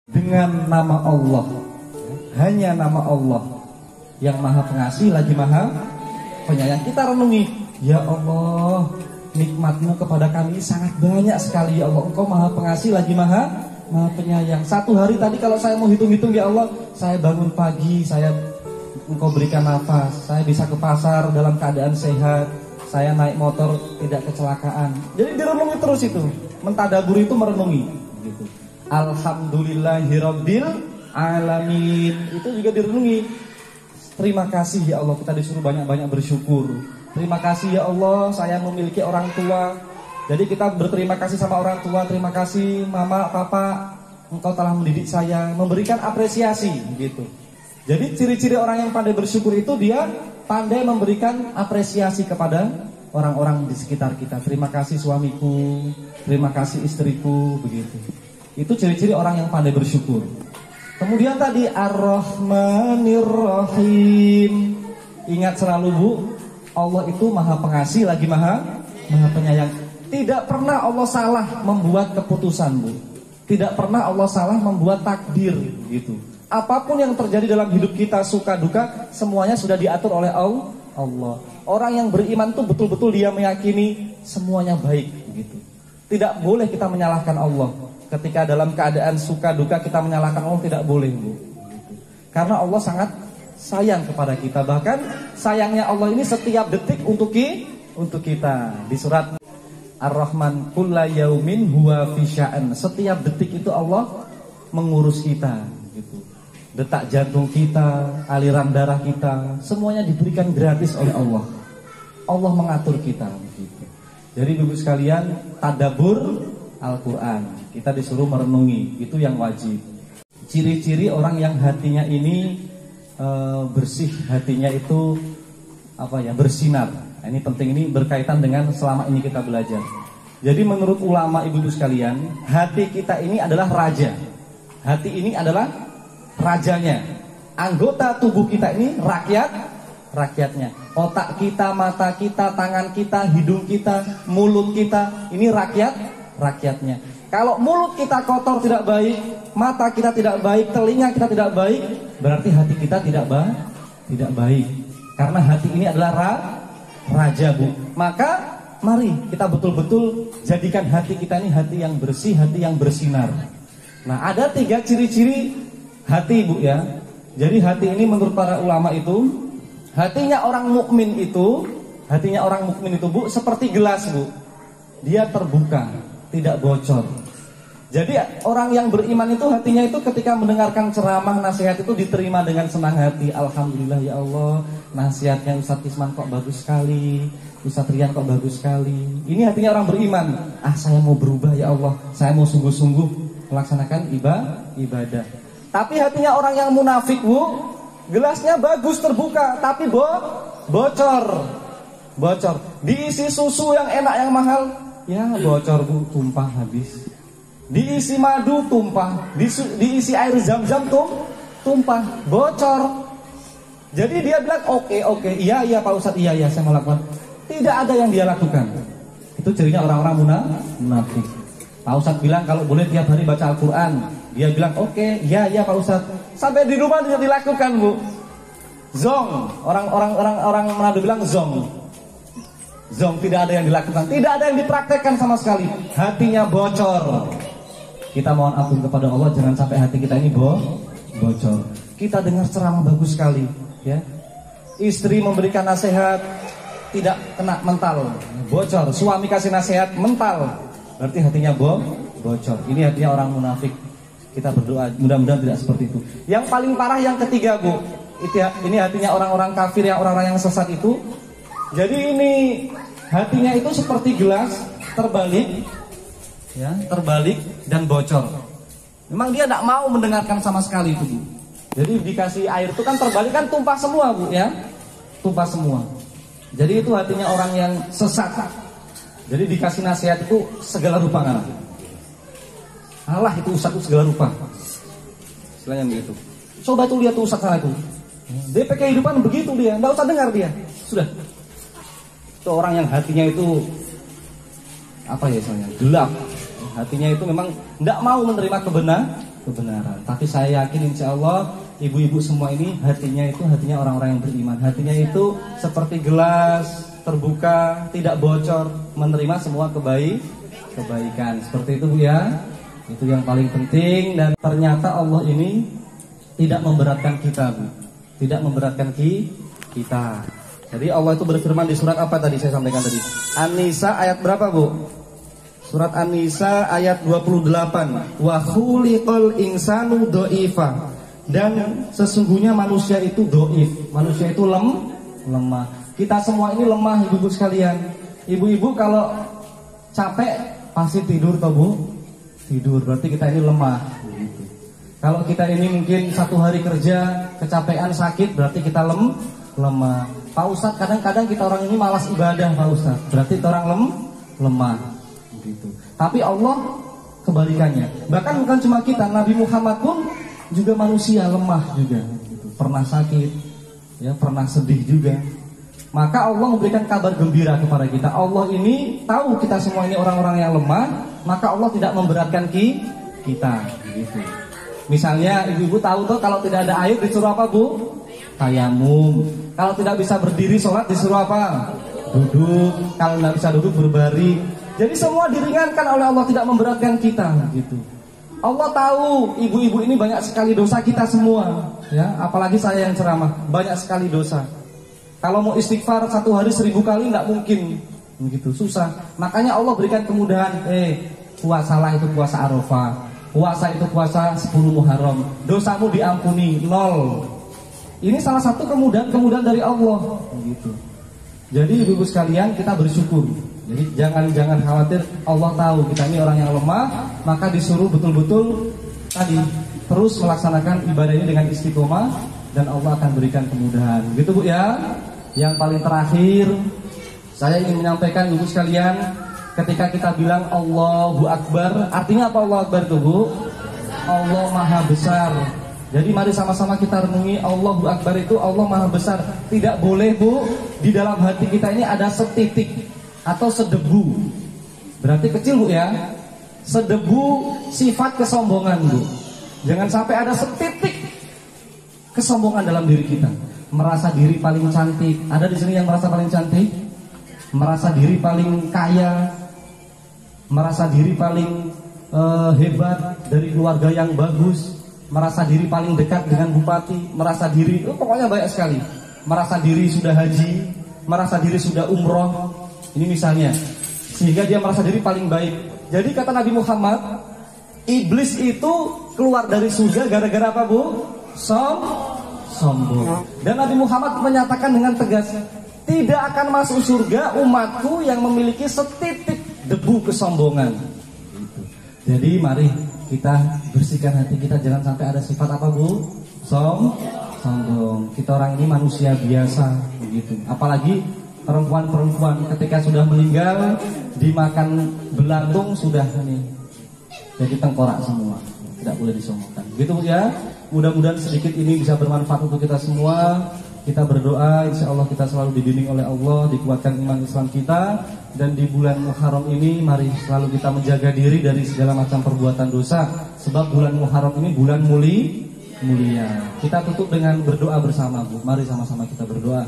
dengan nama Allah, hanya nama Allah yang maha pengasih lagi maha penyayang. Kita renungi, ya Allah, nikmatmu kepada kami sangat banyak sekali ya Allah. Engkau maha pengasih lagi maha penyayang. Satu hari tadi kalau saya mau hitung-hitung ya Allah, saya bangun pagi, Engkau berikan nafas, saya bisa ke pasar dalam keadaan sehat, saya naik motor tidak kecelakaan. Jadi direnungi terus itu, mentadaburi itu merenungi gitu. Alhamdulillahirabbil alamin, itu juga direnungi. Terima kasih ya Allah, kita disuruh banyak-banyak bersyukur. Terima kasih ya Allah, saya memiliki orang tua. Jadi kita berterima kasih sama orang tua. Terima kasih mama, papa, engkau telah mendidik saya, memberikan apresiasi gitu. Jadi ciri-ciri orang yang pandai bersyukur itu dia pandai memberikan apresiasi kepada orang-orang di sekitar kita. Terima kasih suamiku, terima kasih istriku, begitu. Itu ciri-ciri orang yang pandai bersyukur. Kemudian tadi Ar-Rahmanir Rahim. Ingat selalu Bu, Allah itu maha pengasih lagi maha penyayang. Tidak pernah Allah salah membuat keputusan Bu. Tidak pernah Allah salah membuat takdir gitu. Apapun yang terjadi dalam hidup kita, suka duka, semuanya sudah diatur oleh Allah. Orang yang beriman tuh betul-betul dia meyakini semuanya baik gitu. Tidak boleh kita menyalahkan Allah. Ketika dalam keadaan suka duka kita menyalahkan Allah, tidak boleh Bu. Karena Allah sangat sayang kepada kita. Bahkan sayangnya Allah ini setiap detik untuk kita. Di surat Ar-Rahman, kulla yaumin huwa fi sya'an. Setiap detik itu Allah mengurus kita gitu. Detak jantung kita, aliran darah kita, semuanya diberikan gratis oleh Allah. Allah mengatur kita gitu. Jadi Ibu sekalian, tadabbur Al-Quran, kita disuruh merenungi, itu yang wajib. Ciri-ciri orang yang hatinya ini bersih, hatinya itu bersinar. Nah, ini penting, ini berkaitan dengan selama ini kita belajar. Jadi menurut ulama ibu-ibu sekalian, hati kita ini adalah raja. Hati ini adalah rajanya. Anggota tubuh kita ini rakyatnya. Otak kita, mata kita, tangan kita, hidung kita, mulut kita, ini rakyatnya. Kalau mulut kita kotor tidak baik, mata kita tidak baik, telinga kita tidak baik, berarti hati kita tidak baik. Karena hati ini adalah raja Bu. Maka mari kita betul-betul jadikan hati kita ini hati yang bersih, hati yang bersinar. Nah, ada 3 ciri-ciri hati Bu ya. Jadi hati ini menurut para ulama itu, hatinya orang mukmin itu Bu seperti gelas Bu. Dia terbuka, tidak bocor. Jadi orang yang beriman itu hatinya itu ketika mendengarkan ceramah, nasihat itu diterima dengan senang hati. Alhamdulillah ya Allah, nasihatnya Ustaz Kisman kok bagus sekali, Ustaz Rian kok bagus sekali. Ini hatinya orang beriman. Saya mau berubah ya Allah, saya mau sungguh-sungguh melaksanakan ibadah. Tapi hatinya orang yang munafik Bu, gelasnya bagus terbuka, tapi bocor. Diisi susu yang enak yang mahal, ya bocor Bu, tumpah habis. Diisi madu tumpah, diisi air zam-zam tumpah, bocor. Jadi dia bilang oke, iya Pak Ustadz, iya saya mau lakukan. Tidak ada yang dia lakukan. Itu cirinya orang-orang munafik. Pak Ustadz bilang kalau boleh tiap hari baca Al-Quran, dia bilang oke, iya Pak Ustadz. Sampai di rumah tidak dilakukan Bu. Zong, orang Manado bilang zong, tidak ada yang dilakukan, tidak ada yang dipraktekkan sama sekali. Hatinya bocor. Kita mohon ampun kepada Allah, jangan sampai hati kita ini bocor. Kita dengar ceramah bagus sekali, ya. Istri memberikan nasihat, tidak kena mental, bocor. Suami kasih nasihat, mental, berarti hatinya bocor. Ini hatinya orang munafik. Kita berdoa mudah-mudahan tidak seperti itu. Yang paling parah yang ketiga Bu, ini hatinya orang-orang kafir, orang-orang yang sesat itu. Jadi ini hatinya itu seperti gelas terbalik, ya, terbalik dan bocor. Memang dia tidak mau mendengarkan sama sekali itu Bu. Jadi dikasih air itu kan terbalik kan tumpah semua Bu ya, tumpah semua. Jadi itu hatinya orang yang sesat. Jadi dikasih nasihat itu segala rupa kan. Allah itu Ustaz itu segala rupa. Istilahnya begitu. Coba tuh lihat tuh Ustaz sana itu. DP kehidupan begitu dia, tidak usah dengar dia. Sudah. Itu orang yang hatinya itu gelap. Hatinya itu memang tidak mau menerima kebenaran. Tapi saya yakin insya Allah ibu-ibu semua ini hatinya itu hatinya orang-orang yang beriman. Hatinya itu seperti gelas terbuka, tidak bocor, menerima semua kebaikan. Seperti itu Bu ya. Itu yang paling penting. Dan ternyata Allah ini tidak memberatkan kita Bu. Tidak memberatkan kita. Jadi Allah itu berfirman di surat apa tadi saya sampaikan tadi? An-Nisa ayat berapa Bu? Surat An-Nisa ayat 28. Wa khuliqal insanu dha'ifa. Dan sesungguhnya manusia itu dhaif. Manusia itu lemah. Kita semua ini lemah ibu-ibu sekalian. Ibu-ibu kalau capek pasti tidur toh Bu? Tidur, berarti kita ini lemah. Kalau kita ini mungkin satu hari kerja kecapean sakit, berarti kita lemah. Pak Ustadz, kadang-kadang kita orang ini malas ibadah Pak Ustadz, berarti kita orang lemah. Gitu. Tapi Allah kebalikannya. Bahkan bukan cuma kita, Nabi Muhammad pun juga manusia lemah juga. Gitu. Pernah sakit, ya pernah sedih juga. Maka Allah memberikan kabar gembira kepada kita. Allah ini tahu kita semua ini orang-orang yang lemah, maka Allah tidak memberatkan kita. Gitu. Misalnya ibu-ibu tahu tuh kalau tidak ada air disuruh apa Bu? Tayamum. Kalau tidak bisa berdiri sholat disuruh apa? Duduk. Kalau tidak bisa duduk berbaring. Jadi semua diringankan oleh Allah, tidak memberatkan kita gitu. Allah tahu ibu-ibu ini banyak sekali dosa kita semua, ya. Apalagi saya yang ceramah, banyak sekali dosa. Kalau mau istighfar 1 hari 1000 kali nggak mungkin, begitu susah. Makanya Allah berikan kemudahan. Puasalah itu puasa Arafah, puasa itu puasa 10 Muharram. Dosamu diampuni 0. Ini salah satu kemudahan dari Allah, begitu. Jadi ibu-ibu sekalian kita bersyukur. Jadi jangan khawatir, Allah tahu kita ini orang yang lemah, maka disuruh betul-betul tadi terus melaksanakan ibadah ini dengan istiqomah dan Allah akan berikan kemudahan. Gitu Bu ya. Yang paling terakhir saya ingin menyampaikan ibu sekalian, ketika kita bilang Allahu Akbar, artinya apa Allah Akbar itu Bu? Allah Maha Besar. Jadi mari sama-sama kita renungi Allahu Akbar itu Allah Maha Besar. Tidak boleh Bu, di dalam hati kita ini ada setitik atau sedebu. Berarti kecil Bu ya. Sedebu sifat kesombongan Bu. Jangan sampai ada setitik kesombongan dalam diri kita. Merasa diri paling cantik. Ada di sini yang merasa paling cantik? Merasa diri paling kaya. Merasa diri paling hebat dari keluarga yang bagus. Merasa diri paling dekat dengan bupati. Merasa diri, pokoknya banyak sekali. Merasa diri sudah haji. Merasa diri sudah umroh. Ini misalnya, sehingga dia merasa diri paling baik. Jadi kata Nabi Muhammad, iblis itu keluar dari surga gara-gara apa Bu? Sombong. Dan Nabi Muhammad menyatakan dengan tegas, tidak akan masuk surga umatku yang memiliki setitik debu kesombongan. Jadi mari kita bersihkan hati kita, jangan sampai ada sifat apa Bu? Sombong. Kita orang ini manusia biasa, begitu. Apalagi perempuan-perempuan ketika sudah meninggal dimakan belantung sudah ini jadi tengkorak semua, tidak boleh disombongkan. Gitu ya. Mudah-mudahan sedikit ini bisa bermanfaat untuk kita semua. Kita berdoa, insya Allah kita selalu dibimbing oleh Allah, dikuatkan iman Islam kita. Dan di bulan Muharram ini mari selalu kita menjaga diri dari segala macam perbuatan dosa. Sebab bulan Muharram ini bulan mulia. Kita tutup dengan berdoa bersama Bu. Mari sama-sama kita berdoa.